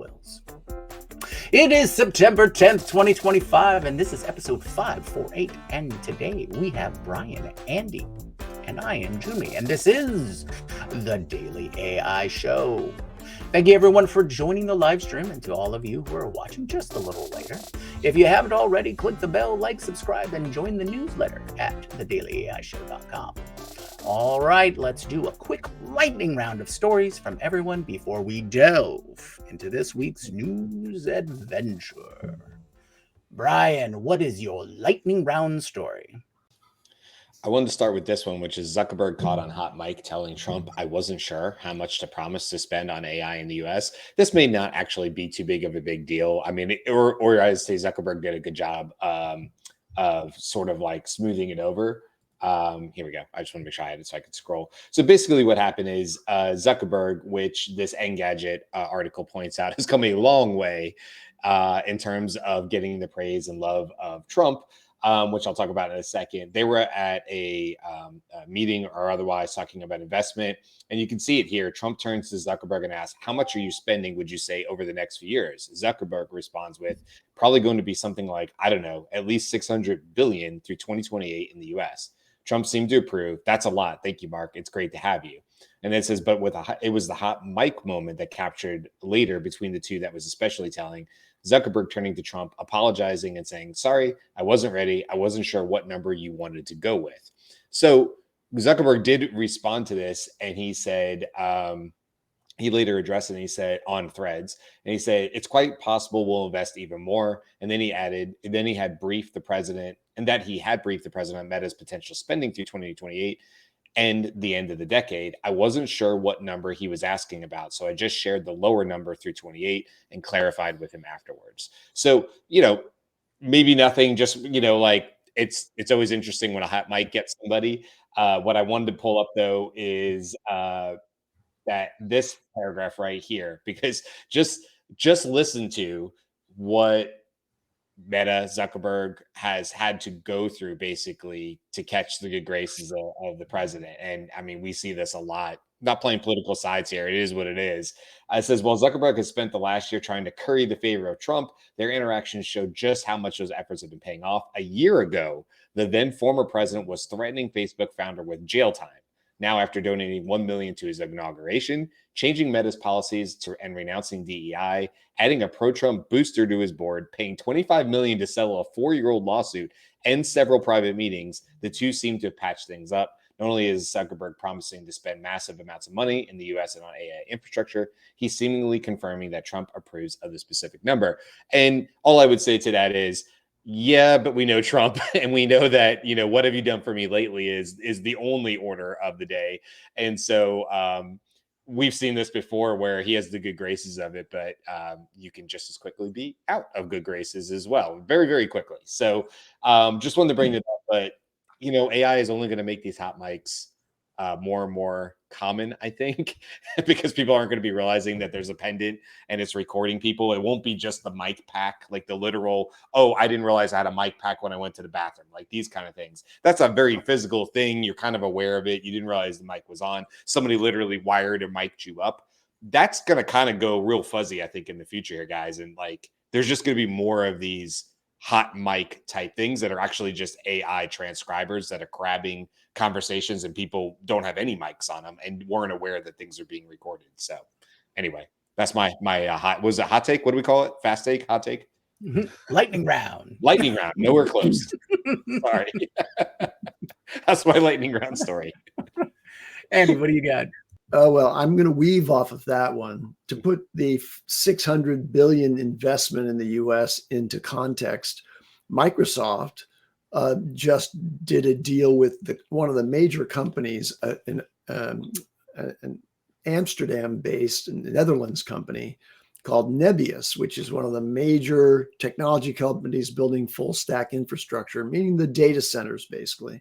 Wills. It is September 10th, 2025, and this is episode 548. And today we have Brian, Andy, and I am Jumi, and this is the Daily AI Show. Thank you everyone for joining the live stream, and to all of you who are watching just a little later. If you haven't already, click the bell, like, subscribe, and join the newsletter at thedailyAIshow.com. All right, let's do a quick lightning round of stories from everyone before we delve into this week's news adventure. Brian, what is your lightning round story? I wanted to start with this one, which is Zuckerberg caught on hot mic telling Trump, I wasn't sure how much to promise to spend on AI in the US. This may not actually be too big of a big deal. I mean, or I'd say Zuckerberg did a good job of sort of like smoothing it over. Here we go. I just want to make sure I had it so I could scroll. So basically what happened is Zuckerberg, which this Engadget article points out, has come a long way in terms of getting the praise and love of Trump, which I'll talk about in a second. They were at a meeting or otherwise talking about investment. And you can see it here. Trump turns to Zuckerberg and asks, how much are you spending, would you say, over the next few years? Zuckerberg responds with, probably going to be something like, I don't know, at least 600 billion through 2028 in the US. Trump seemed to approve. That's a lot. Thank you, Mark. It's great to have you. And then it says, but it was the hot mic moment that captured later between the two that was especially telling. Zuckerberg turning to Trump, apologizing and saying, sorry, I wasn't ready. I wasn't sure what number you wanted to go with. So Zuckerberg did respond to this, and he said, he later addressed it, and he said on Threads, and he said, it's quite possible we'll invest even more. And then he added, he had briefed the president on Meta's potential spending through 2028 and the end of the decade. I wasn't sure what number he was asking about, so I just shared the lower number through 28 and clarified with him afterwards. So, maybe nothing, just, like it's always interesting when a hot mic gets somebody. What I wanted to pull up though is that this paragraph right here, because just listen to what Meta, Zuckerberg has had to go through basically to catch the good graces of the president. And I mean, we see this a lot. Not playing political sides here. It is what it is. It says, well, Zuckerberg has spent the last year trying to curry the favor of Trump. Their interactions show just how much those efforts have been paying off. A year ago, the then former president was threatening Facebook founder with jail time. Now, after donating $1 million to his inauguration, changing Meta's policies and renouncing DEI, adding a pro-Trump booster to his board, paying $25 million to settle a 4-year-old lawsuit, and several private meetings, the two seem to have patched things up. Not only is Zuckerberg promising to spend massive amounts of money in the US and on AI infrastructure, he's seemingly confirming that Trump approves of the specific number. And all I would say to that is, yeah, but we know Trump, and we know that, what have you done for me lately is the only order of the day. And so we've seen this before where he has the good graces of it, but you can just as quickly be out of good graces as well, very, very quickly. So just wanted to bring it up, but AI is only going to make these hot mics more and more common, I think, because people aren't going to be realizing that there's a pendant and it's recording people. It won't be just the mic pack, like the literal, oh, I didn't realize I had a mic pack when I went to the bathroom, like these kind of things. That's a very physical thing. You're kind of aware of it. You didn't realize the mic was on. Somebody literally wired or mic'd you up. That's going to kind of go real fuzzy, I think, in the future here, guys. And like, there's just going to be more of these hot mic type things that are actually just AI transcribers that are grabbing conversations, and people don't have any mics on them and weren't aware that things are being recorded. So anyway, that's my hot, was it hot take? What do we call it? Fast take, hot take? Lightning round. Lightning round. Nowhere close. Sorry. That's my lightning round story. Andy, what do you got? Oh, well, I'm going to weave off of that one to put the 600 billion investment in the US into context. Microsoft just did a deal with one of the major companies, an Amsterdam-based Netherlands company called Nebia, which is one of the major technology companies building full stack infrastructure, meaning the data centers, basically.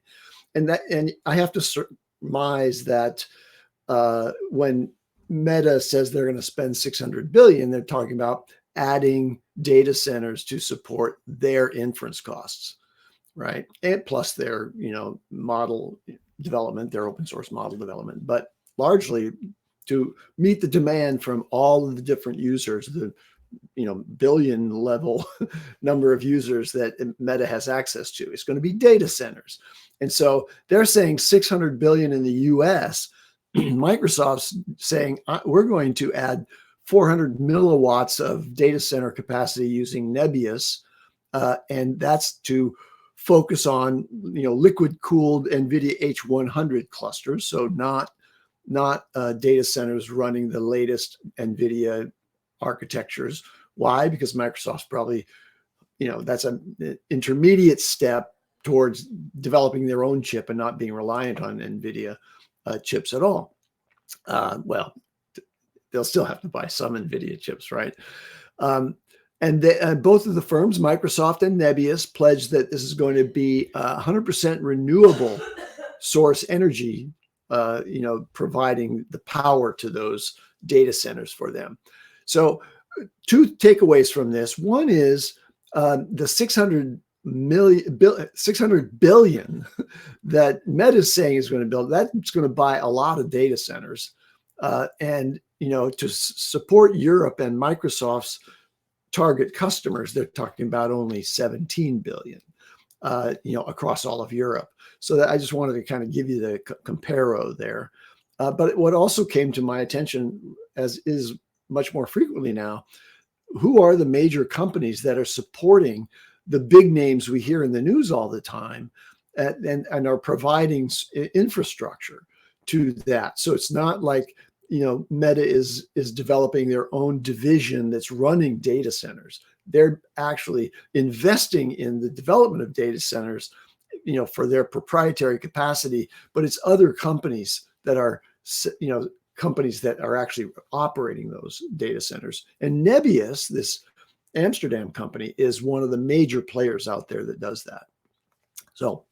And I have to surmise that when Meta says they're going to spend 600 billion, they're talking about adding data centers to support their inference costs, right? And plus their, model development, their open source model development, but largely to meet the demand from all of the different users, the billion level number of users that Meta has access to. It's going to be data centers. And so they're saying 600 billion in the US. Microsoft's saying we're going to add 400 milliwatts of data center capacity using Nebius. And that's to focus on, liquid cooled Nvidia H100 clusters. So not data centers running the latest Nvidia architectures. Why? Because Microsoft's probably, that's an intermediate step towards developing their own chip and not being reliant on Nvidia chips at all. Well, they'll still have to buy some Nvidia chips, right? And both of the firms, Microsoft and Nebius, pledged that this is going to be 100% renewable source energy, providing the power to those data centers for them. So 2 takeaways from this. One is the 600 billion that Meta is saying is going to build, that's going to buy a lot of data centers. And, to support Europe and Microsoft's target customers, they're talking about only 17 billion, across all of Europe. So that I just wanted to kind of give you the comparo there. But what also came to my attention, as is much more frequently now, who are the major companies that are supporting the big names we hear in the news all the time and are providing infrastructure to that. So it's not like, Meta is developing their own division that's running data centers. They're actually investing in the development of data centers, for their proprietary capacity, but it's other companies that are, companies that are actually operating those data centers. And Nebius, this Amsterdam company, is one of the major players out there that does that. So,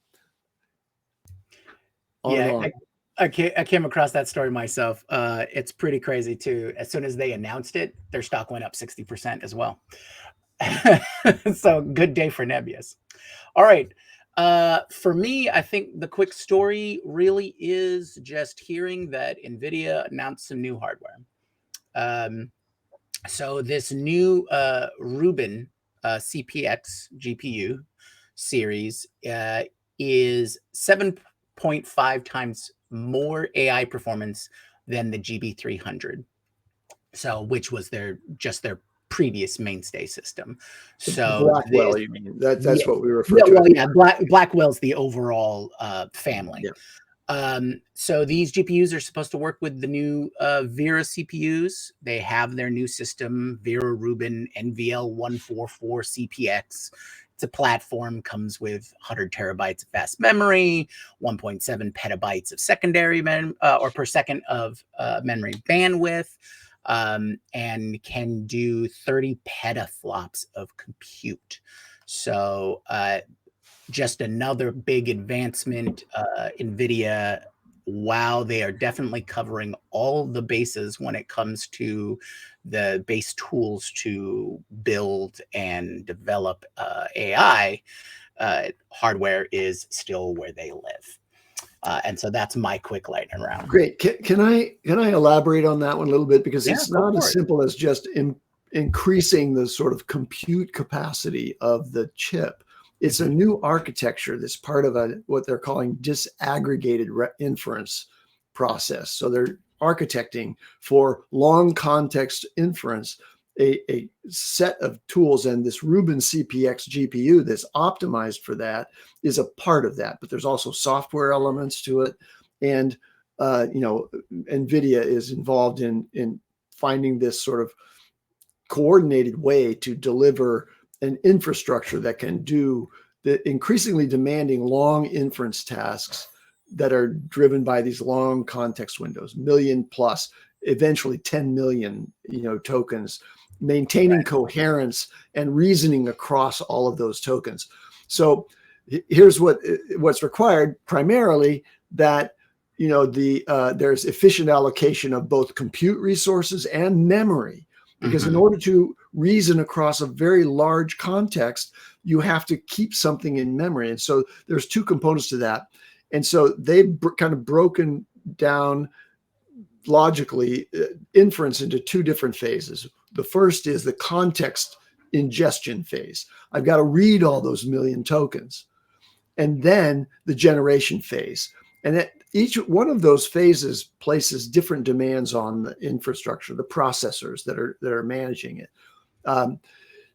I came across that story myself. It's pretty crazy too. As soon as they announced it, their stock went up 60% as well. So good day for Nebius. All right. For me, I think the quick story really is just hearing that Nvidia announced some new hardware. So this new Rubin CPX GPU series is 7.5 times more AI performance than the GB300. So which was their previous mainstay system. So Blackwell, you mean? That's what we refer to. Well, yeah, Blackwell's the overall family. Yeah. So these GPUs are supposed to work with the new Vera CPUs. They have their new system, Vera Rubin NVL144 CPX. It's a platform, comes with 100 terabytes of fast memory, 1.7 petabytes of secondary per second of memory bandwidth, and can do 30 petaflops of compute. So just another big advancement. NVIDIA, wow, they are definitely covering all the bases when it comes to the base tools to build and develop AI. Hardware is still where they live. And so that's my quick lightning round. Great. Can I elaborate on that one a little bit? Because it's not as simple as just increasing the sort of compute capacity of the chip. It's a new architecture that's part of what they're calling disaggregated inference process. So they're architecting for long context inference a set of tools, and this Rubin CPX GPU that's optimized for that is a part of that. But there's also software elements to it, and NVIDIA is involved in finding this sort of coordinated way to deliver an infrastructure that can do the increasingly demanding long inference tasks that are driven by these long context windows, million plus, eventually 10 million, tokens, maintaining coherence and reasoning across all of those tokens. So here's what's required primarily, that there's efficient allocation of both compute resources and memory. Because in order to reason across a very large context, you have to keep something in memory. And so there's 2 components to that. And so they've kind of broken down logically inference into two different phases. The first is the context ingestion phase. I've got to read all those million tokens. And then the generation phase. And at each one of those phases places different demands on the infrastructure, the processors that are managing it.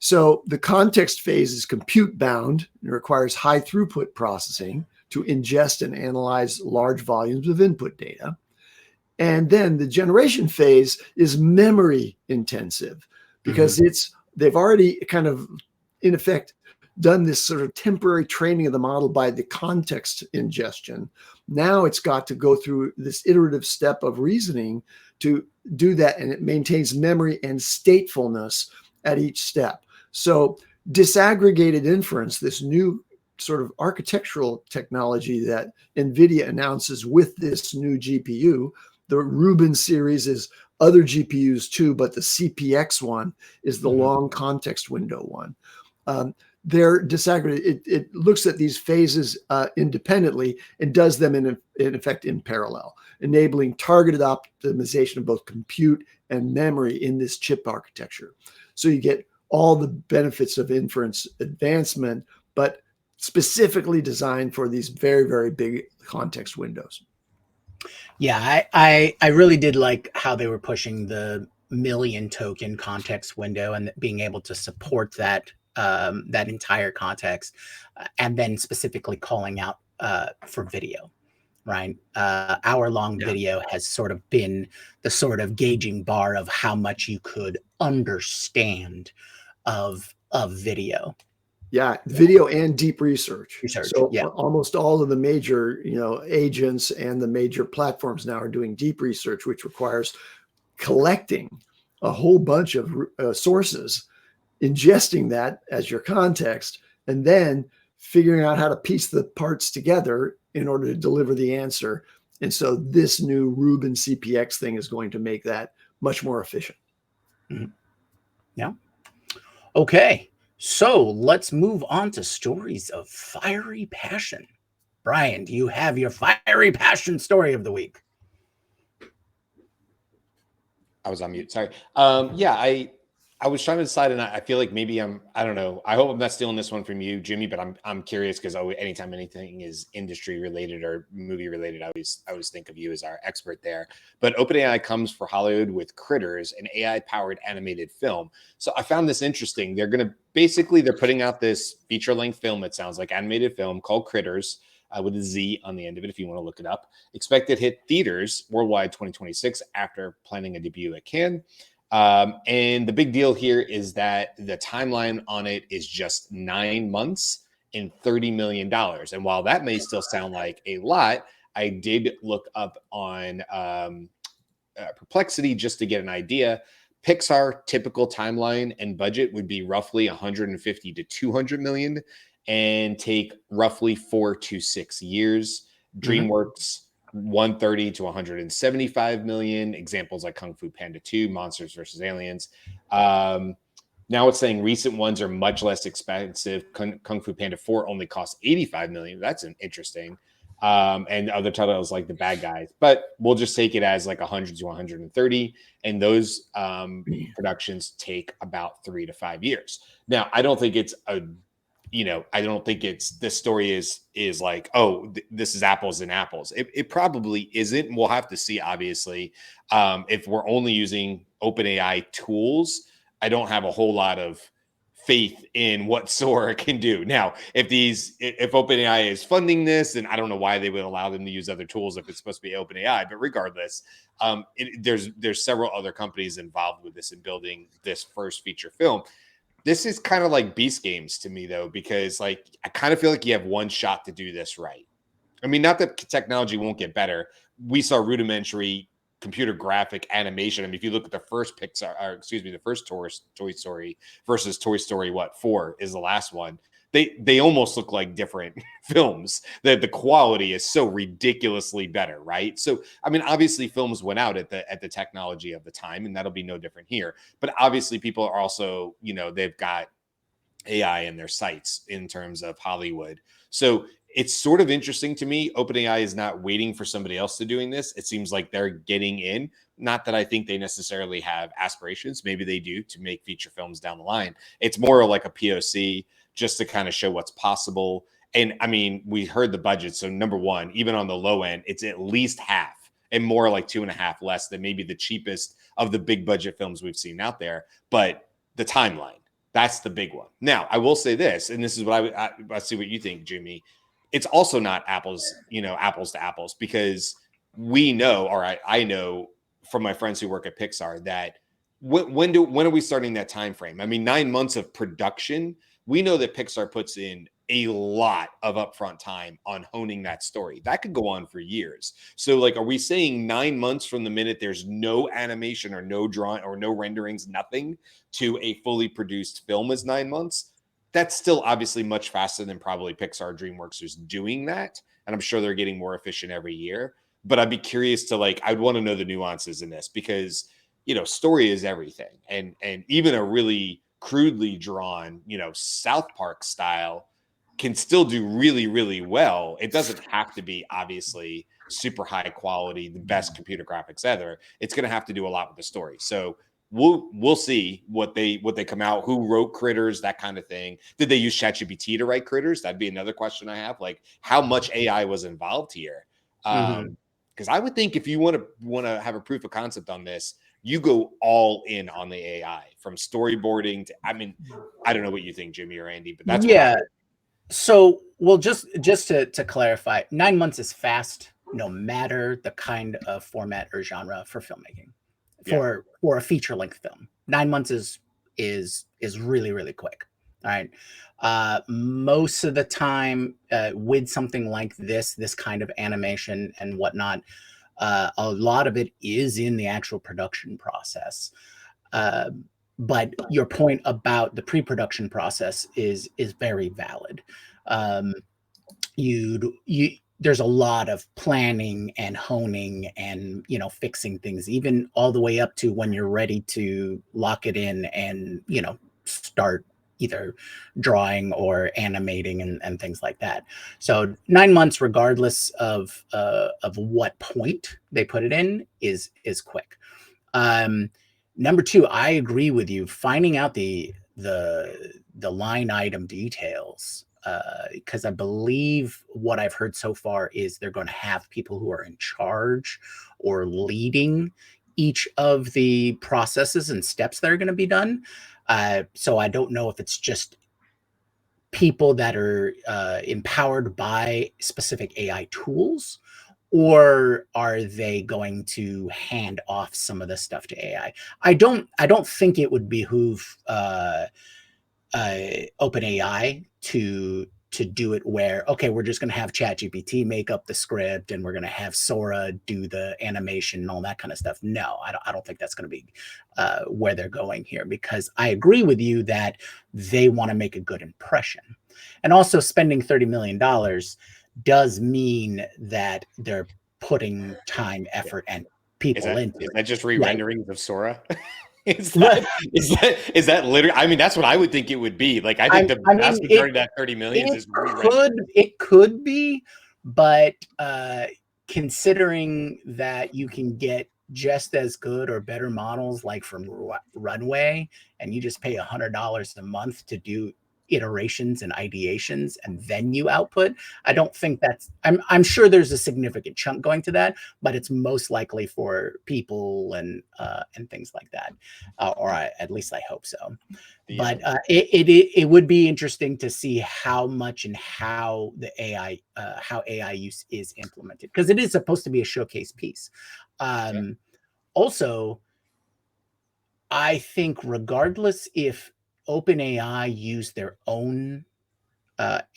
So the context phase is compute bound and requires high throughput processing to ingest and analyze large volumes of input data. And then the generation phase is memory intensive because they've already kind of, in effect, done this sort of temporary training of the model by the context ingestion. Now it's got to go through this iterative step of reasoning to do that, and it maintains memory and statefulness at each step. So disaggregated inference, this new sort of architectural technology that Nvidia announces with this new GPU, the Rubin series is other GPUs too, but the CPX one is the long context window one. They're disaggregated. It looks at these phases independently and does them in effect in parallel, enabling targeted optimization of both compute and memory in this chip architecture. So you get all the benefits of inference advancement, but specifically designed for these very, very big context windows. Yeah, I really did like how they were pushing the million token context window and being able to support that that entire context, and then specifically calling out for video, right? Hour-long video has sort of been the sort of gauging bar of how much you could understand of video. Yeah, video and deep research. So yeah. almost all of the major, agents and the major platforms now are doing deep research, which requires collecting a whole bunch of sources, ingesting that as your context, and then figuring out how to piece the parts together in order to deliver the answer. And so this new Rubin CPX thing is going to make that much more efficient. Yeah. Okay. So let's move on to stories of fiery passion. Brian, do you have your fiery passion story of the week? I was on mute. Sorry. Yeah, I was trying to decide, and I feel like maybe I don't know. I hope I'm not stealing this one from you, Jimmy, but I'm curious because anytime anything is industry related or movie related, I always think of you as our expert there. But OpenAI comes for Hollywood with Critters, an AI powered animated film. So I found this interesting. They're putting out this feature length film. It sounds like animated film called Critters. With a Z on the end of it, if you want to look it up. Expected hit theaters worldwide 2026 after planning a debut at Cannes. And the big deal here is that the timeline on it is just 9 months and $30 million. And while that may still sound like a lot, I did look up on Perplexity just to get an idea. Pixar typical timeline and budget would be roughly 150 to 200 million and take roughly 4 to 6 years. DreamWorks 130 to 175 million. Examples like Kung Fu Panda 2, Monsters vs. Aliens. Now it's saying recent ones are much less expensive. Kung Fu Panda 4 only costs 85 million. That's an interesting. And other titles like The Bad Guys, but we'll just take it as like 100 to 130. And those productions take about 3 to 5 years. Now, I don't think it's this story is like, this is apples and apples. It probably isn't. We'll have to see, obviously. If we're only using OpenAI tools, I don't have a whole lot of faith in what Sora can do. Now, if OpenAI is funding this, then I don't know why they would allow them to use other tools if it's supposed to be OpenAI. But regardless, there's several other companies involved with this in building this first feature film. This is kind of like Beast Games to me, though, because I kind of feel like you have one shot to do this right. I mean, not that technology won't get better. We saw rudimentary computer graphic animation. I mean, if you look at the first the first Toy Story versus Toy Story 4 is the last one. They almost look like different films. That the quality is so ridiculously better, right? So, I mean, obviously, films went out at the technology of the time, and that'll be no different here. But obviously, people are also, they've got AI in their sights in terms of Hollywood. So it's sort of interesting to me. OpenAI is not waiting for somebody else to doing this. It seems like they're getting in. Not that I think they necessarily have aspirations. Maybe they do to make feature films down the line. It's more like a POC just to kind of show what's possible. And I mean, we heard the budget. So number one, even on the low end, it's at least half and more like 2.5 less than maybe the cheapest of the big budget films we've seen out there. But the timeline, that's the big one. Now, I will say this, and this is what I see what you think, Jimmy. It's also not apples to apples, because we know, or I know from my friends who work at Pixar, that when are we starting that time frame? I mean, 9 months of production. We know that Pixar puts in a lot of upfront time on honing that story. That could go on for years. So, like, are we saying 9 months from the minute there's no animation or no drawing or no renderings, nothing, to a fully produced film is 9 months? That's still obviously much faster than probably Pixar, DreamWorks is doing that. And I'm sure they're getting more efficient every year. But I'd be curious to, like, I'd want to know the nuances in this, because, story is everything. And even a really crudely drawn, South Park style can still do really, really well. It doesn't have to be obviously super high quality, the best computer graphics ever. It's going to have to do a lot with the story. So we'll see what they come out, who wrote Critters, that kind of thing. Did they use ChatGPT to write Critters? That'd be another question I have. Like, how much AI was involved here? Because I would think if you want to have a proof of concept on this, you go all in on the AI, from storyboarding to, I mean, I don't know what you think, Jimmy or Andy, but that's yeah. So, well, just to clarify, 9 months is fast, no matter the kind of format or genre for filmmaking. For a feature length film, 9 months is really, really quick. All right. Most of the time, with something like this kind of animation and whatnot, a lot of it is in the actual production process. But your point about the pre-production process is very valid. There's a lot of planning and honing and fixing things, even all the way up to when you're ready to lock it in and start either drawing or animating and things like that. So 9 months, regardless of what point they put it in, is quick. Number two, I agree with you. Finding out the line item details, because I believe what I've heard so far is they're going to have people who are in charge or leading each of the processes and steps that are going to be done. So I don't know if it's just people that are empowered by specific AI tools, or are they going to hand off some of the stuff to AI? I don't think it would behoove OpenAI to do it where, okay, we're just going to have ChatGPT make up the script and we're going to have Sora do the animation and all that kind of stuff. No, I don't think that's going to be where they're going here, because I agree with you that they want to make a good impression. And also, spending $30 million does mean that they're putting time, effort, and people into it. Is that just re-renderings of Sora? Is that literally? I mean, that's what I would think it would be. Like, I think the vast majority of that 30 million is it could be, but considering that you can get just as good or better models like from Runway, and you just pay $100 a month to do iterations and ideations, and then you output, I don't think that's, I'm sure there's a significant chunk going to that, but it's most likely for people and things like that, or at least I hope so. But it would be interesting to see how much and how the AI use is implemented, because it is supposed to be a showcase piece. Also, I think regardless if OpenAI used their own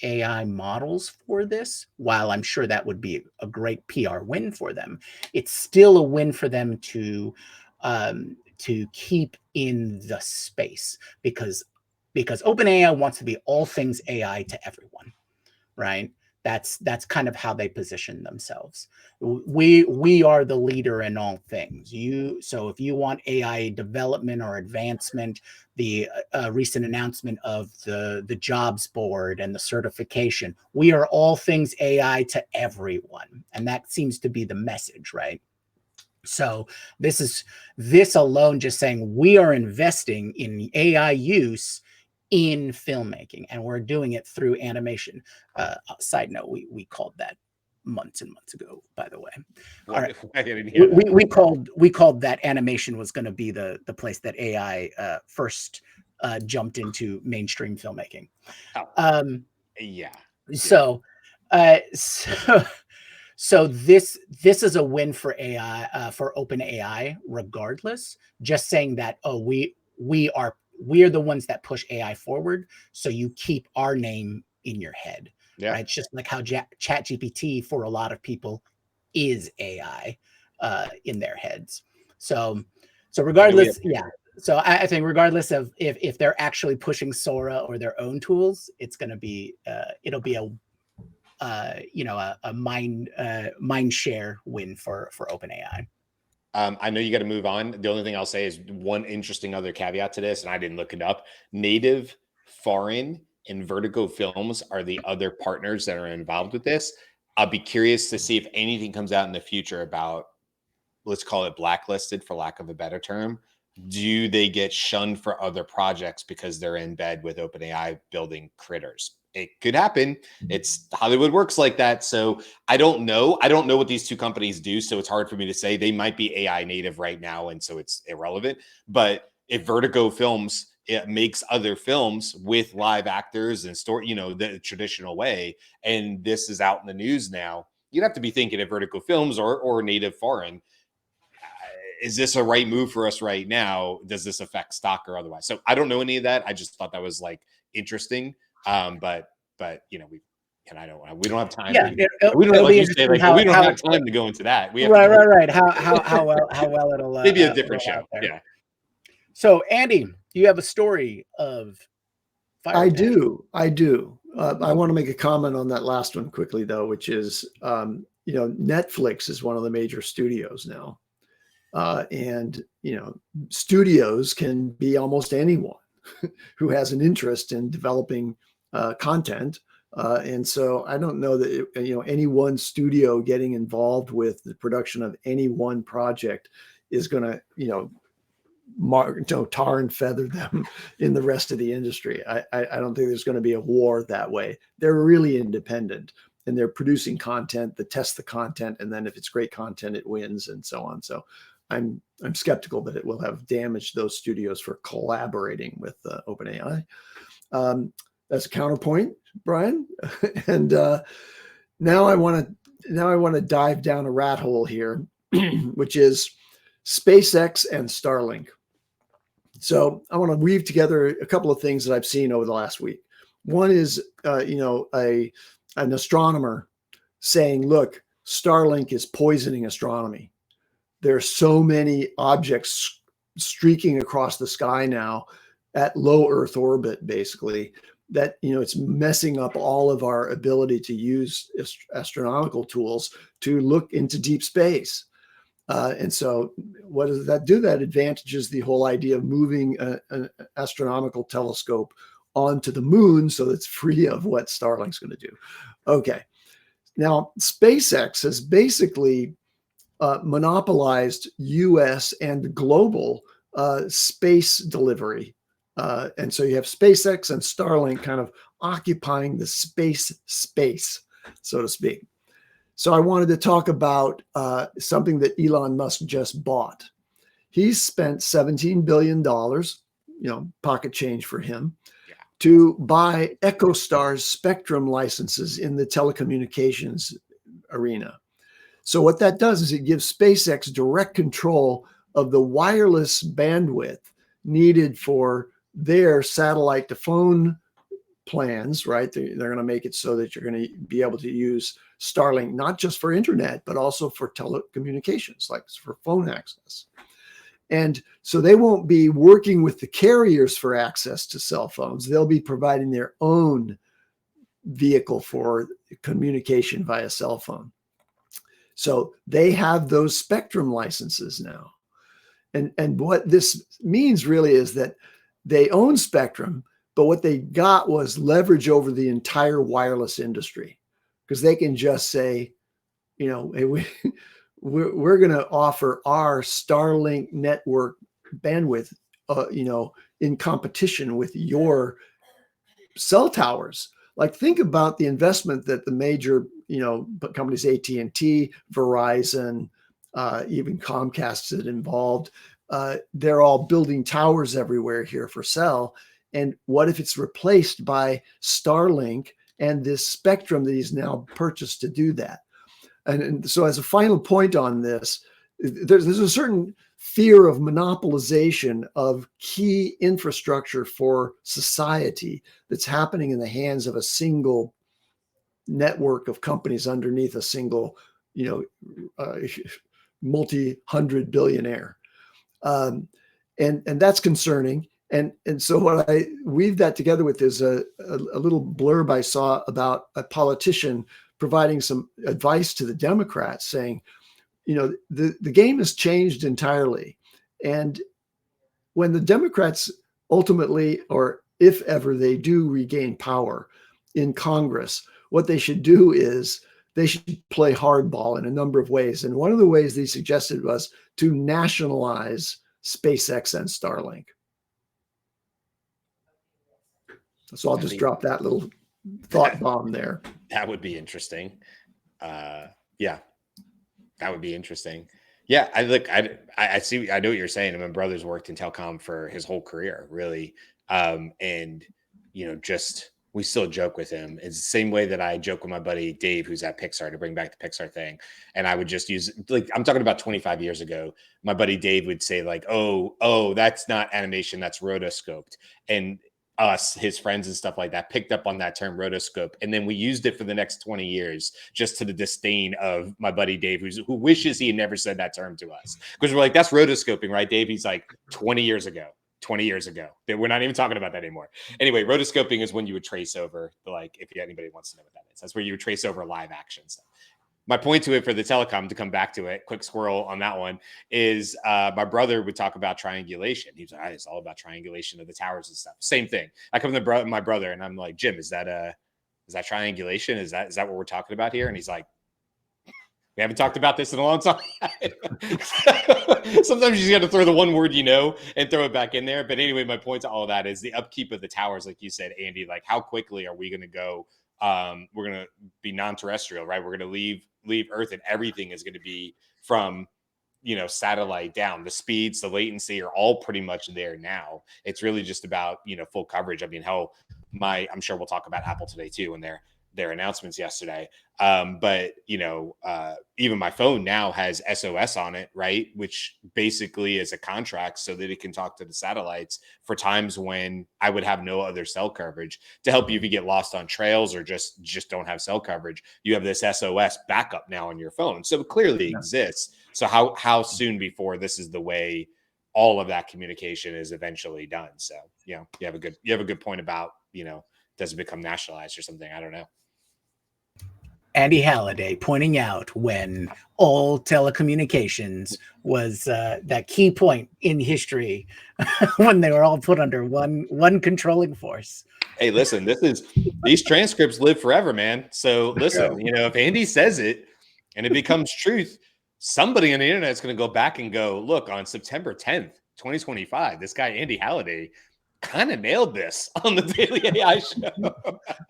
AI models for this, while I'm sure that would be a great PR win for them, it's still a win for them to keep in the space, because OpenAI wants to be all things AI to everyone, right? That's kind of how they position themselves. We are the leader in all things. So if you want AI development or advancement, the recent announcement of the jobs board and the certification, we are all things AI to everyone, and that seems to be the message, right? So this alone, just saying we are investing in AI use in filmmaking, and we're doing it through animation. Side note, we called that months and months ago, by the way. All right. I didn't hear that. We called that animation was going to be the place that AI first jumped into mainstream filmmaking. Yeah. So this is a win for AI, for OpenAI, regardless. Just saying that, oh, we are the ones that push AI forward, so you keep our name in your head. Yeah. Right? It's just like how ChatGPT for a lot of people is AI in their heads. So regardless, yeah. So I think regardless of if they're actually pushing Sora or their own tools, it's going to be it'll be a mind share win for OpenAI. I know you got to move on. The only thing I'll say is one interesting other caveat to this, and I didn't look it up. Native, foreign, and Vertigo Films are the other partners that are involved with this. I'll be curious to see if anything comes out in the future about, let's call it blacklisted for lack of a better term. Do they get shunned for other projects because they're in bed with OpenAI building critters? It could happen. It's Hollywood works like that. So I don't know. I don't know what these two companies do. So it's hard for me to say. They might be AI native right now, and so it's irrelevant. But if Vertigo Films makes other films with live actors and story, the traditional way, and this is out in the news now, you'd have to be thinking of Vertigo Films or native foreign. Is this a right move for us right now? Does this affect stock or otherwise? So I don't know any of that. I just thought that was like interesting. But we don't have time. Yeah, we don't, like you say, like we don't have time to go into that. We have right. How well it'll maybe a different show. Yeah. So Andy, do you have a story of fire? I do. I want to make a comment on that last one quickly, though, which is, Netflix is one of the major studios now. And studios can be almost anyone who has an interest in developing content. And so I don't know that, any one studio getting involved with the production of any one project is going to, tar and feather them in the rest of the industry. I don't think there's going to be a war that way. They're really independent, and they're producing content that tests the content. And then if it's great content, it wins, and so on. So I'm skeptical that it will have damaged those studios for collaborating with OpenAI. That's a counterpoint, Brian. And now I want to dive down a rat hole here, which is SpaceX and Starlink. So I want to weave together a couple of things that I've seen over the last week. One is, an astronomer saying, look, Starlink is poisoning astronomy. There are so many objects streaking across the sky now at low Earth orbit, basically, that, it's messing up all of our ability to use astronomical tools to look into deep space. And so what does that do? That advantages the whole idea of moving an astronomical telescope onto the moon so it's free of what Starlink's going to do. Okay. Now, SpaceX has basically monopolized US and global space delivery. And so you have SpaceX and Starlink kind of occupying the space, so to speak. So I wanted to talk about something that Elon Musk just bought. He's spent $17 billion, pocket change for him, to buy EchoStar's spectrum licenses in the telecommunications arena. So what that does is it gives SpaceX direct control of the wireless bandwidth needed for their satellite to phone plans, right? They're going to make it so that you're going to be able to use Starlink, not just for internet, but also for telecommunications, like for phone access. And so they won't be working with the carriers for access to cell phones. They'll be providing their own vehicle for communication via cell phone. So they have those spectrum licenses now. And what this means really is that they own spectrum, but what they got was leverage over the entire wireless industry, because they can just say, you know, hey, we're going to offer our Starlink network bandwidth, you know, in competition with your cell towers. Like, think about the investment that the major, you know, companies, AT&T, Verizon, even Comcast is involved. They're all building towers everywhere here for cell. And what if it's replaced by Starlink and this spectrum that he's now purchased to do that? And so, as a final point on this, there's a certain fear of monopolization of key infrastructure for society that's happening in the hands of a single network of companies underneath a single, you know, multi-hundred billionaire. And that's concerning. And so what I weave that together with is a little blurb I saw about a politician providing some advice to the Democrats, saying, you know, the game has changed entirely. And when the Democrats ultimately, or if ever they do regain power in Congress, what they should do is they should play hardball in a number of ways. And one of the ways they suggested was to nationalize SpaceX and Starlink. So I'll just drop that little thought bomb there. That would be interesting. Yeah, that would be interesting. Yeah, I see. I know what you're saying. My brother's worked in telecom for his whole career, really. And you know, just we still joke with him. It's the same way that I joke with my buddy Dave, who's at Pixar, to bring back the Pixar thing. And I would just use, like, I'm talking about 25 years ago. My buddy Dave would say, like, oh, that's not animation, that's rotoscoped. And us, his friends and stuff like that, picked up on that term rotoscope, and then we used it for the next 20 years, just to the disdain of my buddy Dave, who wishes he had never said that term to us, because we're like, that's rotoscoping, right, Dave? He's like, 20 years ago, we're not even talking about that anymore. Anyway, rotoscoping is when you would trace over, like, if anybody wants to know what that is, that's where you would trace over live action stuff. My point to it for the telecom, to come back to it, quick squirrel on that one, is my brother would talk about triangulation. He's like, it's all about triangulation of the towers and stuff. Same thing. I come to my brother and I'm like, Jim, is that triangulation? Is that what we're talking about here? And he's like, we haven't talked about this in a long time. Sometimes you just got to throw the one word, you know, and throw it back in there. But anyway, my point to all of that is the upkeep of the towers, like you said, Andy. Like, how quickly are we going to go? We're going to be non-terrestrial, right? We're going to leave Earth, and everything is going to be from, you know, satellite down. The speeds, the latency are all pretty much there now. It's really just about, you know, full coverage. I mean, hell, I'm sure we'll talk about Apple today too, and their announcements yesterday. But you know, even my phone now has SOS on it, right? Which basically is a contract so that it can talk to the satellites for times when I would have no other cell coverage, to help you if you get lost on trails or just don't have cell coverage. You have this SOS backup now on your phone. So it clearly exists. So how soon before this is the way all of that communication is eventually done? So, you know, you have a good point about, you know, does it become nationalized or something? I don't know. Andy Halliday pointing out when all telecommunications was that key point in history when they were all put under one controlling force. Hey, listen, these transcripts live forever, man. So listen, you know, if Andy says it and it becomes truth, somebody on the internet is going to go back and go, look, on September 10th, 2025, this guy, Andy Halliday, kind of nailed this on the Daily AI show.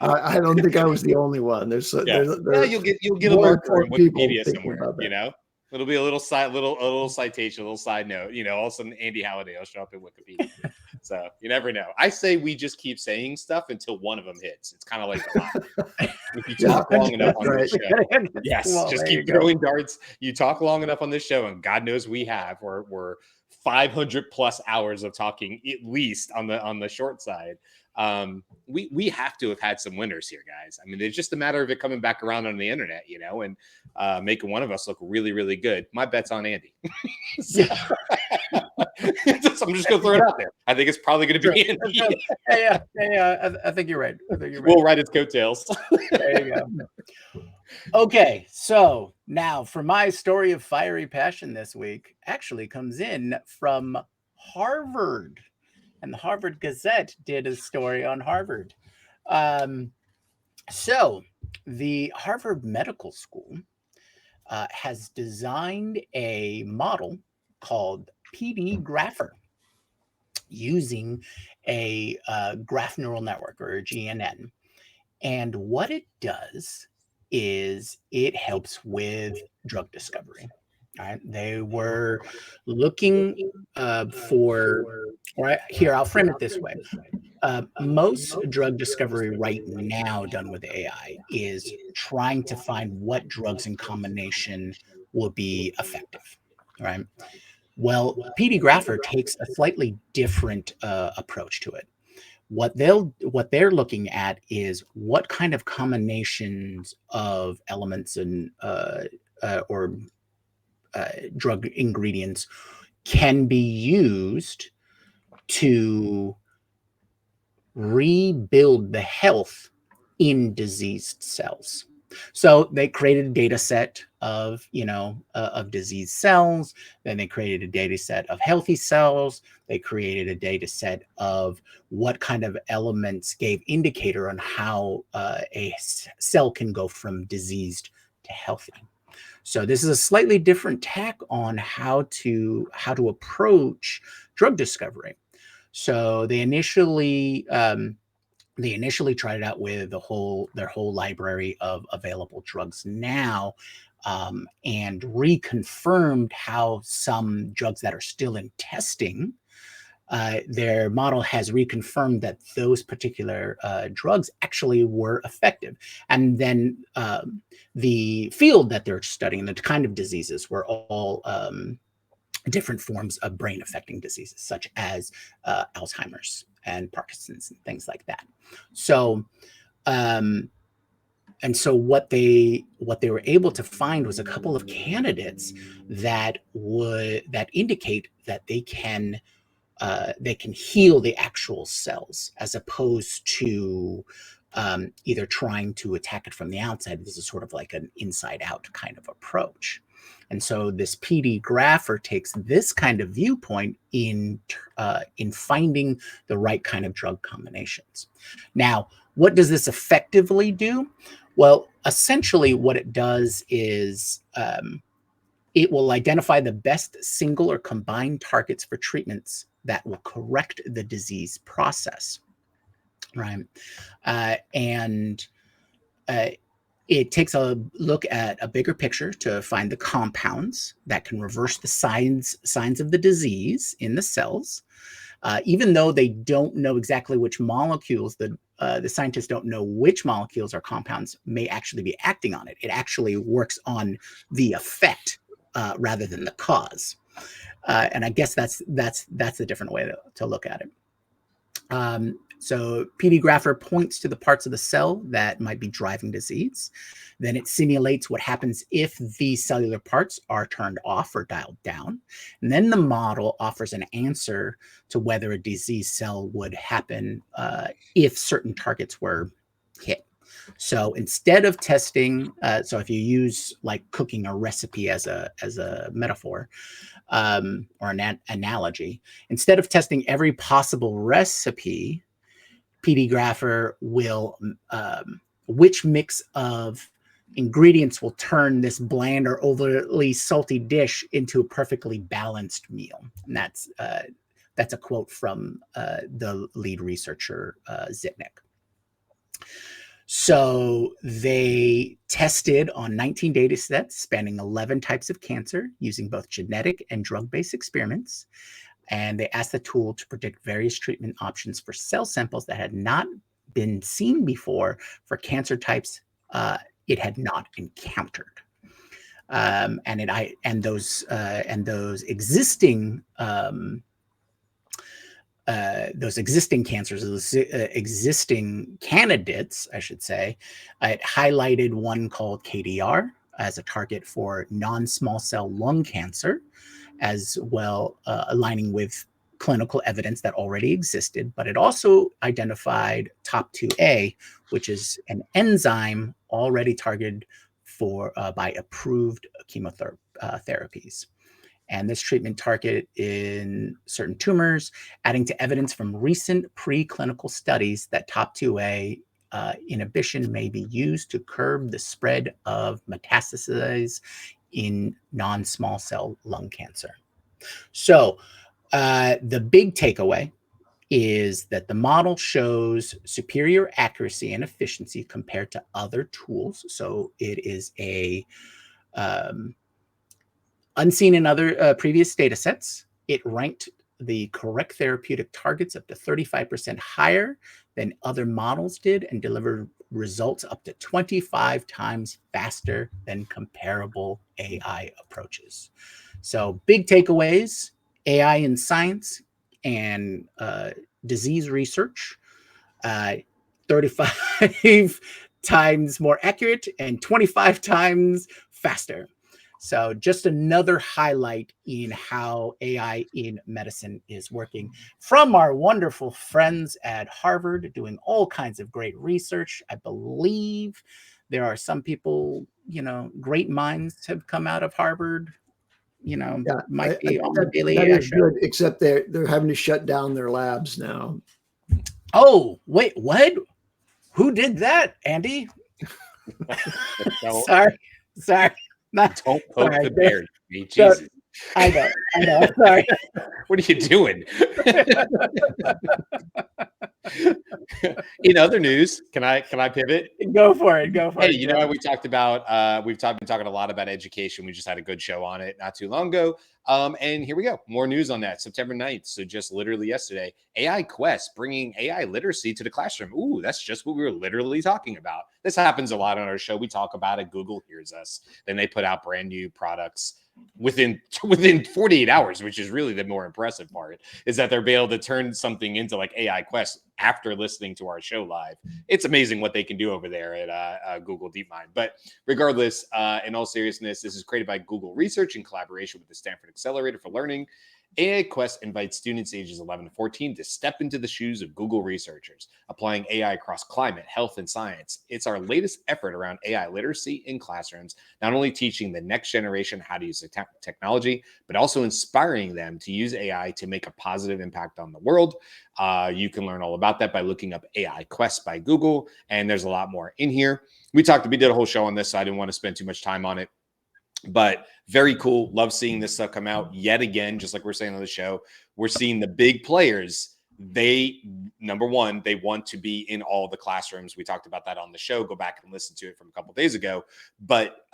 I don't think I was the only one. You'll get a marker in Wikipedia somewhere. You know, it'll be a little citation, a little side note. You know, all of a sudden Andy Halliday will show up in Wikipedia. So you never know. I say we just keep saying stuff until one of them hits. It's kind of like a lot. If you talk long enough on this show, yes, well, just keep throwing darts. You talk long enough on this show, and God knows we have. We're 500 plus hours of talking, at least on the short side. We have to have had some winners here, guys. I mean, it's just a matter of it coming back around on the internet, you know, and making one of us look really, really good. My bet's on Andy. I'm just going to throw it out there. I think it's probably going to be Nvidia. Yeah. I think you're right. We'll ride its coattails. There you go. Okay, so now for my story of fiery passion this week actually comes in from Harvard. And the Harvard Gazette did a story on Harvard. So the Harvard Medical School has designed a model called PD Grapher using a graph neural network, or a GNN. And what it does is it helps with drug discovery. Right? They were looking here, I'll frame it this way. Most drug discovery right now done with AI is trying to find what drugs in combination will be effective, right? Well, PD Grapher takes a slightly different approach to it. What they're looking at is what kind of combinations of elements and or drug ingredients can be used to rebuild the health in diseased cells. So they created a data set of, of diseased cells. Then they created a data set of healthy cells. They created a data set of what kind of elements gave indicator on how a cell can go from diseased to healthy. So this is a slightly different tack on how to approach drug discovery. So they initially tried it out with their whole library of available drugs now, and reconfirmed how some drugs that are still in testing, their model has reconfirmed that those particular drugs actually were effective. And then the field that they're studying, the kind of diseases, were all different forms of brain affecting diseases, such as Alzheimer's and Parkinson's and things like that. So, and so what they were able to find was a couple of candidates that indicate that they can heal the actual cells, as opposed to either trying to attack it from the outside. This is sort of like an inside out kind of approach. And so this PD Grapher takes this kind of viewpoint in finding the right kind of drug combinations. Now, what does this effectively do? Well, essentially what it does is it will identify the best single or combined targets for treatments that will correct the disease process, right? It takes a look at a bigger picture to find the compounds that can reverse the signs of the disease in the cells. Even though they don't know exactly which molecules, the scientists don't know which molecules or compounds may actually be acting on it. It actually works on the effect rather than the cause. And I guess that's a different way to look at it. So PD Grapher points to the parts of the cell that might be driving disease. Then it simulates what happens if these cellular parts are turned off or dialed down. And then the model offers an answer to whether a disease cell would happen if certain targets were hit. So instead of testing, so if you use like cooking a recipe as a metaphor, or an analogy, instead of testing every possible recipe, PD Grapher will, which mix of ingredients will turn this bland or overly salty dish into a perfectly balanced meal. And that's a quote from the lead researcher, Zitnik. So they tested on 19 data sets spanning 11 types of cancer using both genetic and drug-based experiments. And they asked the tool to predict various treatment options for cell samples that had not been seen before for cancer types it had not encountered. And those existing cancers, those existing candidates, I should say, it highlighted one called KDR as a target for non-small cell lung cancer. as well, aligning with clinical evidence that already existed, but it also identified TOP2A, which is an enzyme already targeted for by approved chemotherapies. And this treatment targeted in certain tumors, adding to evidence from recent preclinical studies that TOP2A inhibition may be used to curb the spread of metastases in non-small cell lung cancer. So the big takeaway is that the model shows superior accuracy and efficiency compared to other tools. So it is a unseen in other previous data sets. It ranked the correct therapeutic targets up to 35% higher than other models did and delivered results up to 25 times faster than comparable AI approaches. So big takeaways: AI in science and disease research, 35 times more accurate and 25 times faster. So just another highlight in how AI in medicine is working from our wonderful friends at Harvard, doing all kinds of great research. I believe there are some people, great minds have come out of Harvard. Might be on the Daily that AI is show. good, except they're having to shut down their labs now. Oh, wait, what? Who did that, Andy? Sorry. Don't poke sorry. the bear. Jesus. I know. Sorry. What are you doing? In other news, can I pivot? Go for it. Hey, you know, we talked about been talking a lot about education. We just had a good show on it not too long ago. And here we go. More news on that. September 9th. So just literally yesterday, AI Quest bringing AI literacy to the classroom. Ooh, that's just what we were literally talking about. This happens a lot on our show. We talk about it. Google hears us. Then they put out brand new products within 48 hours, which is really the more impressive part, is that they're able to turn something into like AI Quest after listening to our show live. It's amazing what they can do over there at Google DeepMind. But regardless, in all seriousness, this is created by Google Research in collaboration with the Stanford Accelerator for Learning. AI Quest invites students ages 11 to 14 to step into the shoes of Google researchers, applying AI across climate, health, and science. It's our latest effort around AI literacy in classrooms, not only teaching the next generation how to use the technology, but also inspiring them to use AI to make a positive impact on the world. You can learn all about that by looking up AI Quest by Google, and there's a lot more in here. We did a whole show on this, so I didn't want to spend too much time on it. But very cool. Love seeing this stuff come out yet again. Just like we're saying on the show, we're seeing the big players. Number one, they want to be in all the classrooms. We talked about that on the show. Go back and listen to it from a couple of days ago. But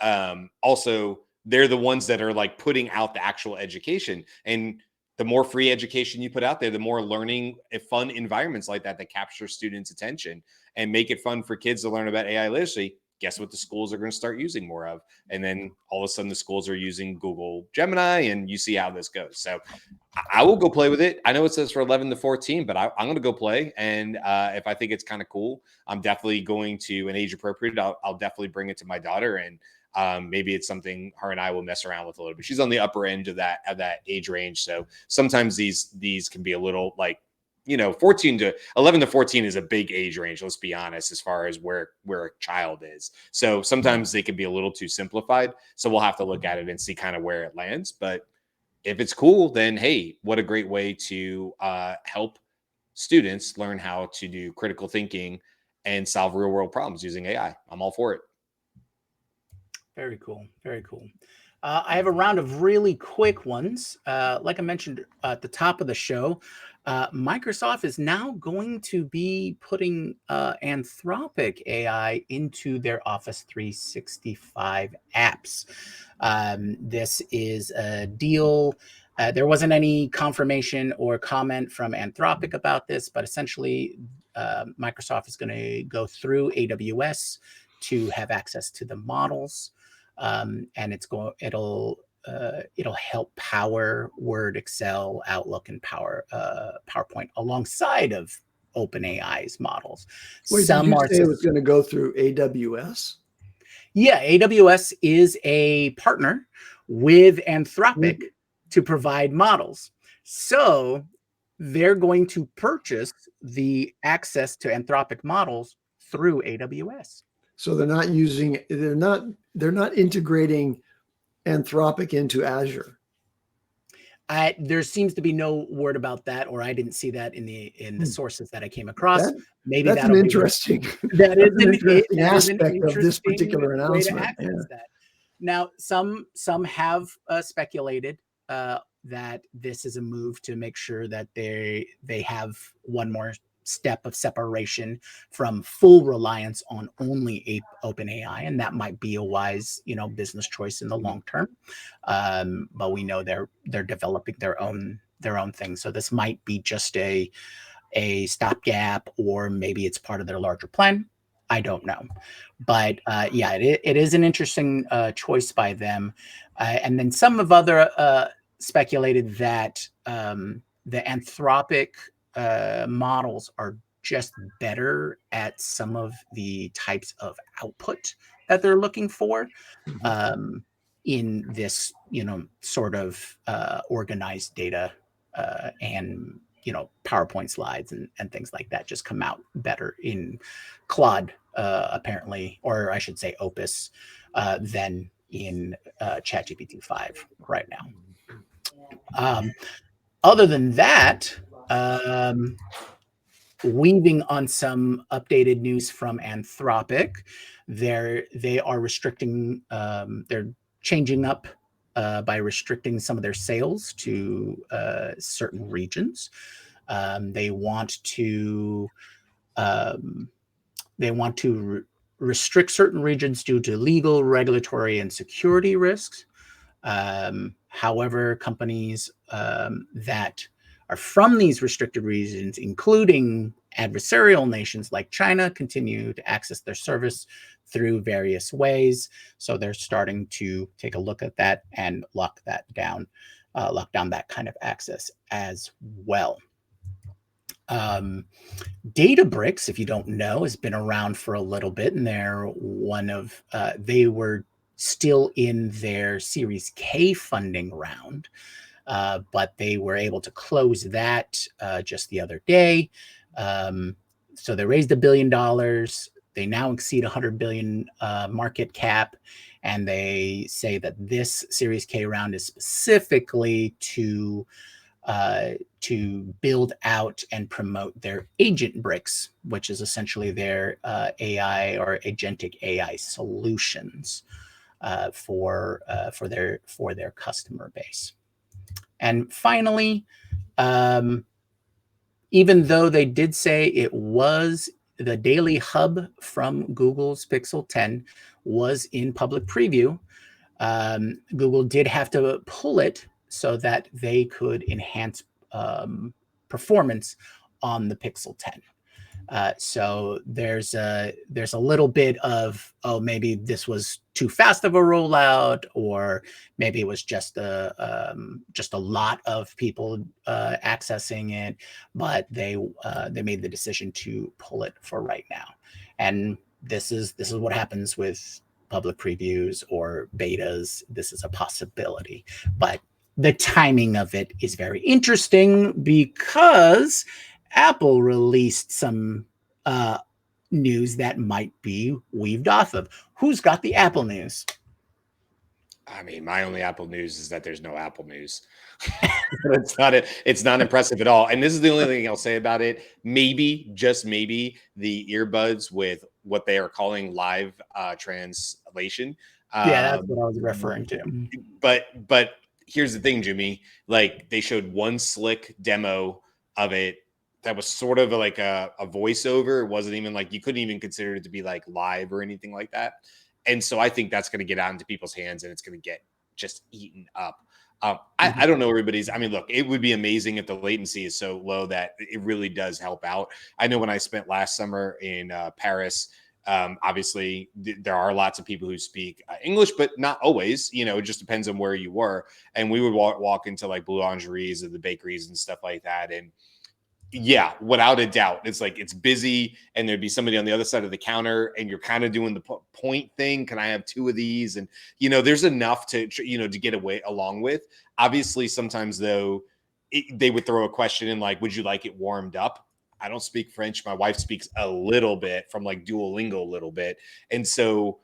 also, they're the ones that are like putting out the actual education. And the more free education you put out there, the more learning, fun environments like that capture students' attention and make it fun for kids to learn about AI literacy. Guess what the schools are going to start using more of? And then all of a sudden the schools are using Google Gemini, and you see how this goes. So I will go play with it. I know it says for 11 to 14, but I'm going to go play. And if I think it's kind of cool, I'm definitely going to, an age appropriate, I'll definitely bring it to my daughter. And maybe it's something her and I will mess around with a little bit. She's on the upper end of that age range. So sometimes these can be a little like, 11 to 14 is a big age range. Let's be honest, as far as where a child is. So sometimes they can be a little too simplified. So we'll have to look at it and see kind of where it lands. But if it's cool, then hey, what a great way to help students learn how to do critical thinking and solve real world problems using AI. I'm all for it. Very cool. Very cool. I have a round of really quick ones. Like I mentioned at the top of the show, Microsoft is now going to be putting Anthropic AI into their Office 365 apps. This is a deal. There wasn't any confirmation or comment from Anthropic about this, but essentially Microsoft is going to go through AWS to have access to the models. And it'll help power Word, Excel, Outlook, and PowerPoint alongside of OpenAI's models. Wait, did you say it was going to go through AWS? Yeah, AWS is a partner with Anthropic to provide models. So they're going to purchase the access to Anthropic models through AWS. So they're not integrating Anthropic into Azure. There seems to be no word about that, or I didn't see that in the sources that I came across. Maybe that's that'll an be interesting, that is an interesting that is an aspect of this interesting particular way to announcement. access that. Now, some have speculated that this is a move to make sure that they have one more step of separation from full reliance on only OpenAI, and that might be a wise, business choice in the long term. But we know they're developing their own thing, so this might be just a stopgap, or maybe it's part of their larger plan. I don't know, but yeah, it is an interesting choice by them. And then some of other speculated that the Anthropic models are just better at some of the types of output that they're looking for in this, sort of organized data and PowerPoint slides and things like that just come out better in Claude, apparently, or I should say Opus, than in ChatGPT 5 right now. Other than that, weaving on some updated news from Anthropic, they are restricting, they're changing up by restricting some of their sales to certain regions. They want to restrict certain regions due to legal, regulatory, and security risks. However, companies that are from these restricted regions, including adversarial nations like China, continue to access their service through various ways. So they're starting to take a look at that and lock down that kind of access as well. Databricks, if you don't know, has been around for a little bit, and they were still in their Series K funding round, but they were able to close that just the other day. So they raised $1 billion. They now exceed 100 billion market cap, and they say that this Series K round is specifically to build out and promote their agent bricks, which is essentially their AI or agentic AI solutions for their customer base. And finally, even though they did say it was the daily hub from Google's Pixel 10 was in public preview, Google did have to pull it so that they could enhance performance on the Pixel 10. So there's a little bit of, maybe this was too fast of a rollout, or maybe it was just a lot of people accessing it, but they made the decision to pull it for right now. And this is what happens with public previews or betas. This is a possibility, but the timing of it is very interesting because Apple released some news that might be weaved off of. Who's got the Apple news? I mean, my only Apple news is that there's no Apple news. It's not impressive at all. And this is the only thing I'll say about it. Maybe, just maybe, the earbuds with what they are calling live translation. Yeah, that's what I was referring to. But here's the thing, Jimmy. Like, they showed one slick demo of it that was sort of like a voiceover. It wasn't even like, you couldn't even consider it to be like live or anything like that. And so I think that's going to get out into people's hands and it's going to get just eaten up. I don't know everybody's. I mean, look, it would be amazing if the latency is so low that it really does help out. I know when I spent last summer in Paris, obviously there are lots of people who speak English, but not always. It just depends on where you were. And we would walk into like boulangeries or the bakeries and stuff like that. And Yeah, without a doubt. It's like it's busy and there'd be somebody on the other side of the counter and you're kind of doing the point thing. Can I have 2 of these? And, there's enough to, to get away along with. Obviously, sometimes, though, they would throw a question in like, would you like it warmed up? I don't speak French. My wife speaks a little bit from like Duolingo a little bit. And so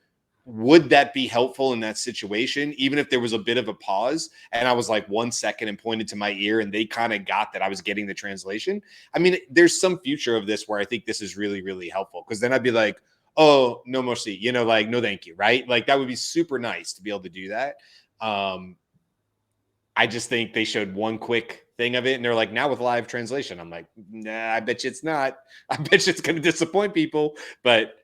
would that be helpful in that situation, even if there was a bit of a pause and I was like 1 second and pointed to my ear and they kind of got that I was getting the translation? I mean, there's some future of this where I think this is really, really helpful, because then I'd be like, oh, no mercy, like, no, thank you. Right. Like that would be super nice to be able to do that. I just think they showed one quick thing of it and they're like, now with live translation. I'm like, nah, I bet you it's not. I bet you it's going to disappoint people, but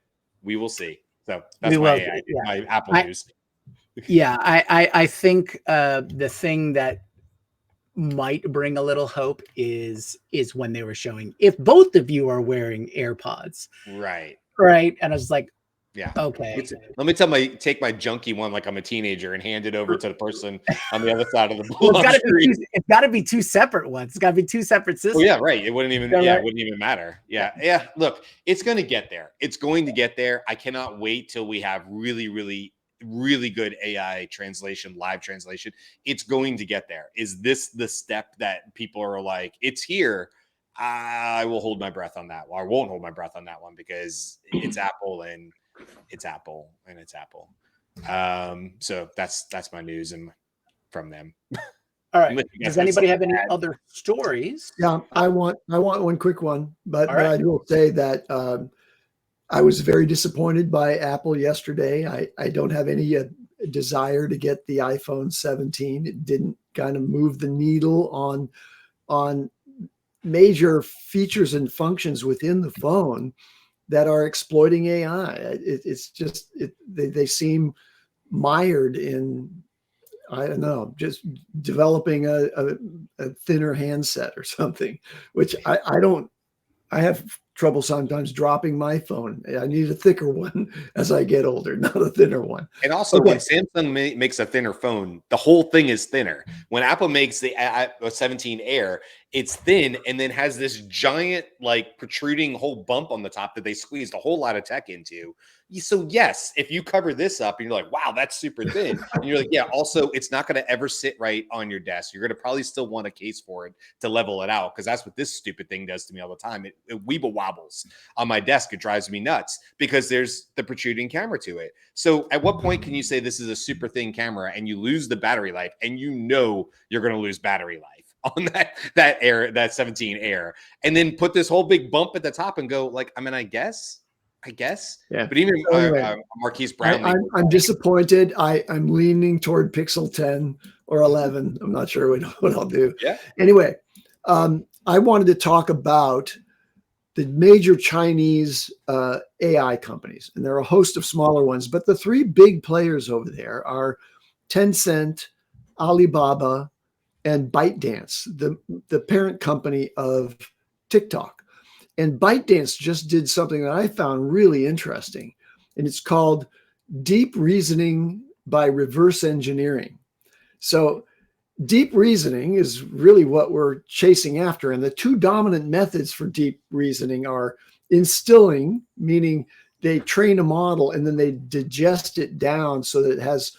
we will see. So that's my Apple news. Yeah, I think the thing that might bring a little hope is when they were showing if both of you are wearing AirPods. Right. And I was like, yeah, okay. Let me take my junky one like I'm a teenager and hand it over to the person on the other side of the well, it's got to be 2 separate ones. It's got to be 2 separate systems. Oh yeah, right. It wouldn't even it wouldn't even matter. Yeah. Look, it's going to get there. It's going to get there. I cannot wait till we have really, really, really good AI translation, live translation. It's going to get there. Is this the step that people are like, it's here? I will hold my breath on that. Well, I won't hold my breath on that one because it's Apple and it's Apple and it's Apple. So that's my news and from them. All right. Does anybody have any other stories? Yeah, I want one quick one, but I will say that I was very disappointed by Apple yesterday. I don't have any desire to get the iPhone 17. It didn't kind of move the needle on major features and functions within the phone that are exploiting AI. It's just they seem mired in, I don't know, just developing a thinner handset or something, which I have trouble sometimes dropping my phone. I need a thicker one as I get older, not a thinner one. And also, when Samsung makes a thinner phone, the whole thing is thinner. When Apple makes the 17 Air, it's thin and then has this giant, like, protruding whole bump on the top that they squeezed a whole lot of tech into. So yes, if you cover this up and you're like, wow, that's super thin. And you're like, yeah, also it's not going to ever sit right on your desk. You're going to probably still want a case for it to level it out, because that's what this stupid thing does to me all the time. It weeble wobbles on my desk. It drives me nuts because there's the protruding camera to it. So at what point can you say this is a super thin camera and you lose the battery life, and you know you're going to lose battery life on that 17 Air, and then put this whole big bump at the top and go like, I mean, I guess. Yeah. But even Marquise Brownlee, I'm disappointed. I'm leaning toward Pixel 10 or 11. I'm not sure what I'll do. Yeah. Anyway, I wanted to talk about the major Chinese AI companies, and there are a host of smaller ones, but the 3 big players over there are Tencent, Alibaba, and ByteDance, the parent company of TikTok. And ByteDance just did something that I found really interesting, and it's called deep reasoning by reverse engineering. So deep reasoning is really what we're chasing after. And the 2 dominant methods for deep reasoning are instilling, meaning they train a model and then they digest it down so that it has,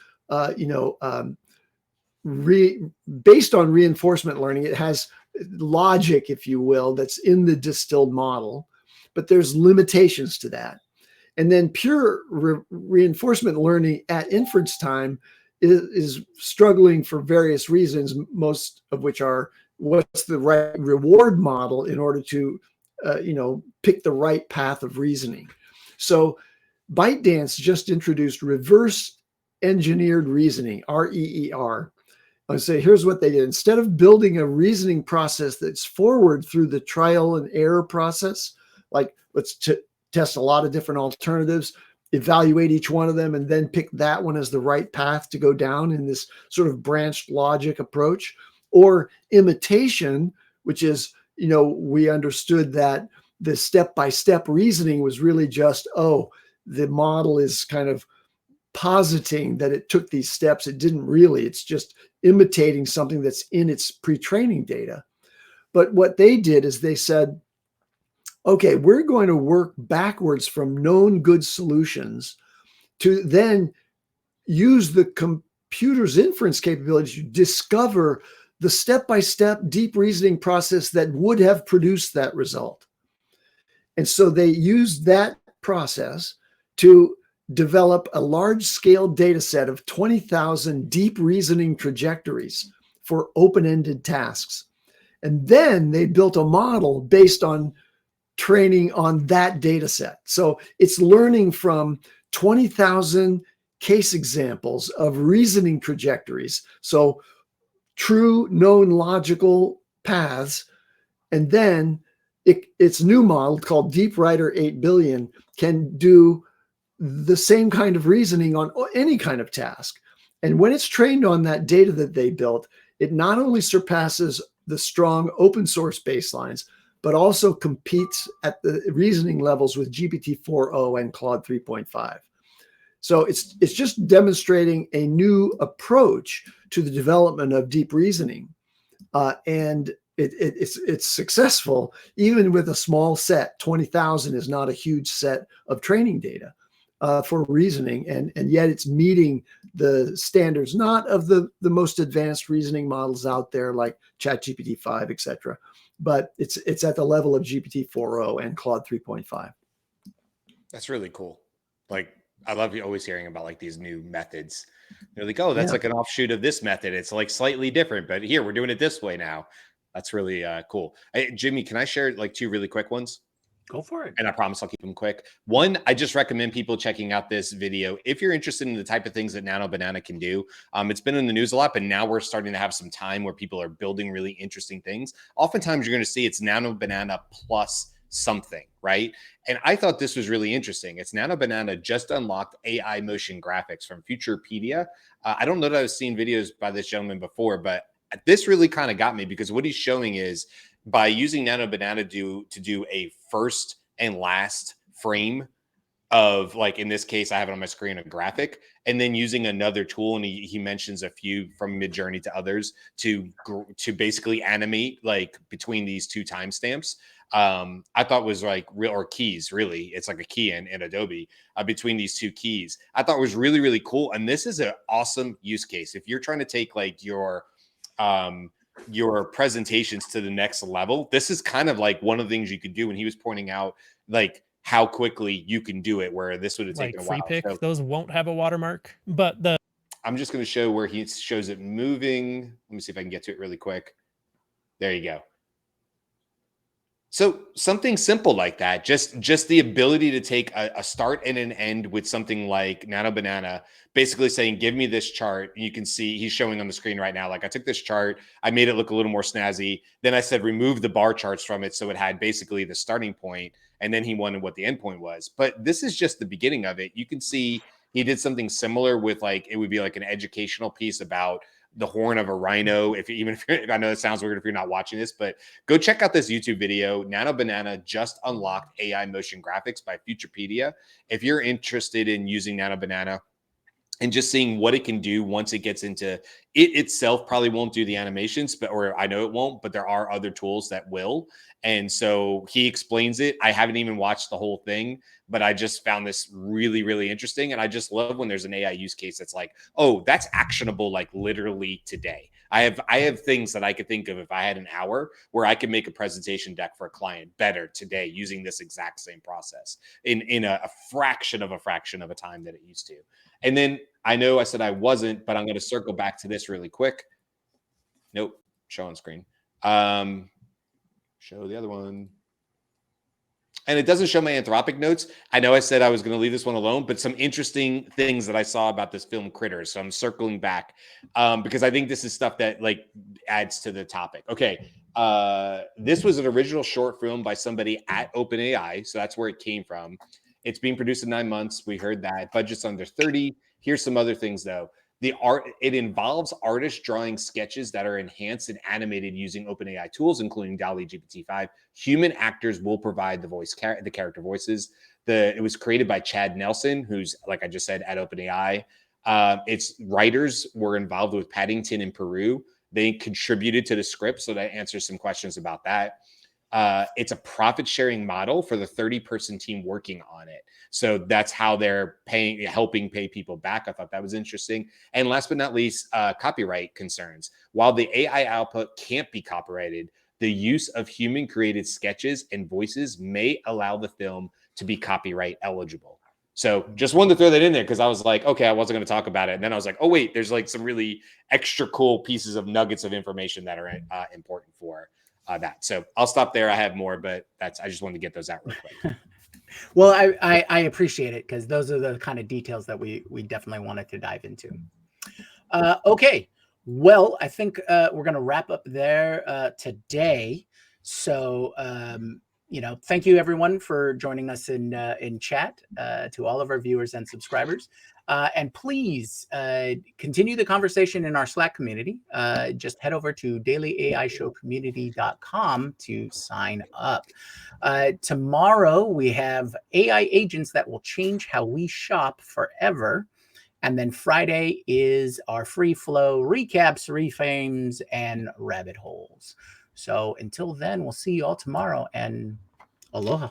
based on reinforcement learning, it has logic, if you will, that's in the distilled model, but there's limitations to that. And then pure reinforcement learning at inference time is struggling for various reasons, most of which are what's the right reward model in order to, pick the right path of reasoning. So ByteDance just introduced reverse engineered reasoning, REER. I say, here's what they did. Instead of building a reasoning process that's forward through the trial and error process, like let's test a lot of different alternatives, evaluate each one of them, and then pick that one as the right path to go down in this sort of branched logic approach, or imitation, which is, we understood that the step-by-step reasoning was really just, the model is kind of positing that it took these steps. It didn't really. It's just imitating something that's in its pre-training data. But what they did is they said, okay, we're going to work backwards from known good solutions to then use the computer's inference capability to discover the step-by-step deep reasoning process that would have produced that result. And so they used that process to develop a large-scale data set of 20,000 deep reasoning trajectories for open-ended tasks. And then they built a model based on training on that data set. So it's learning from 20,000 case examples of reasoning trajectories. So true known logical paths. And then its new model called Deep Writer 8 billion can do the same kind of reasoning on any kind of task. And when it's trained on that data that they built, it not only surpasses the strong open source baselines, but also competes at the reasoning levels with GPT-4o and Claude 3.5. So it's just demonstrating a new approach to the development of deep reasoning. And it's successful, even with a small set. 20,000 is not a huge set of training data for reasoning. And yet it's meeting the standards, not of the most advanced reasoning models out there like ChatGPT-5, et cetera, but it's at the level of GPT-4o and Claude 3.5. That's really cool. Like, I love always hearing about like these new methods. They're like, oh, that's like an offshoot of this method. It's like slightly different, but here we're doing it this way now. That's really cool. Hey, Jimmy, can I share like 2 really quick ones? Go for it. And I promise I'll keep them quick. One, I just recommend people checking out this video if you're interested in the type of things that Nano Banana can do. It's been in the news a lot, but now we're starting to have some time where people are building really interesting things. Oftentimes you're going to see it's Nano Banana plus something, right? And I thought this was really interesting. It's Nano Banana just unlocked AI motion graphics from Futurepedia. I don't know that I've seen videos by this gentleman before, but this really kind of got me because what he's showing is by using Nano Banana to do a first and last frame of, like, in this case, I have it on my screen, a graphic, and then using another tool, and he mentions a few from Midjourney to others to basically animate like between these 2 timestamps. I thought was like real, or keys, really. It's like a key in Adobe between these 2 keys. I thought was really, really cool. And this is an awesome use case. If you're trying to take like your presentations to the next level, this is kind of like one of the things you could do. And he was pointing out like how quickly you can do it, where this would have taken a while. Free pick, those won't have a watermark, but I'm just going to show where he shows it moving. Let me see if I can get to it really quick. There you go. So something simple like that, just the ability to take a start and an end with something like Nano Banana, basically saying, give me this chart. And you can see he's showing on the screen right now. Like, I took this chart, I made it look a little more snazzy. Then I said, remove the bar charts from it. So it had basically the starting point, and then he wanted what the end point was. But this is just the beginning of it. You can see he did something similar with, like, it would be like an educational piece about the horn of a rhino. If I know it sounds weird if you're not watching this, but go check out this YouTube video. Nano Banana just unlocked AI motion graphics by Futurepedia. If you're interested in using Nano Banana and just seeing what it can do once it gets into it itself, probably won't do the animations, or I know it won't, but there are other tools that will. And so he explains it. I haven't even watched the whole thing, but I just found this really, really interesting. And I just love when there's an AI use case that's like, oh, that's actionable, like literally today. I have things that I could think of if I had an hour where I could make a presentation deck for a client better today using this exact same process in a fraction of a time that it used to. And then I know I said I wasn't, but I'm going to circle back to this really quick. Nope. Show on screen. Show the other one. And it doesn't show my Anthropic notes. I know I said I was going to leave this one alone, but some interesting things that I saw about this film Critters. So I'm circling back because I think this is stuff that like adds to the topic. Okay. This was an original short film by somebody at OpenAI. So that's where it came from. It's being produced in 9 months. We heard that. Budget's under 30. Here's some other things though. It involves artists drawing sketches that are enhanced and animated using OpenAI tools, including DALL-E GPT-5. Human actors will provide the character voices. It was created by Chad Nelson, who's, like I just said, at OpenAI. Its writers were involved with Paddington in Peru. They contributed to the script, so that answers some questions about that. It's a profit sharing model for the 30-person team working on it. So that's how they're helping pay people back. I thought that was interesting. And last but not least, copyright concerns. While the AI output can't be copyrighted, the use of human created sketches and voices may allow the film to be copyright eligible. So just wanted to throw that in there because I was like, okay, I wasn't going to talk about it. And then I was like, oh, wait, there's like some really extra cool pieces of nuggets of information that are important for that. So I'll stop there. I have more, but I just wanted to get those out real quick. Well, I appreciate it because those are the kind of details that we definitely wanted to dive into. Okay. Well, I think we're going to wrap up there today. So, thank you everyone for joining us in chat, to all of our viewers and subscribers. And please continue the conversation in our Slack community. Just head over to dailyaishowcommunity.com to sign up. Tomorrow, we have AI agents that will change how we shop forever. And then Friday is our free flow recaps, reframes, and rabbit holes. So until then, we'll see you all tomorrow, and aloha.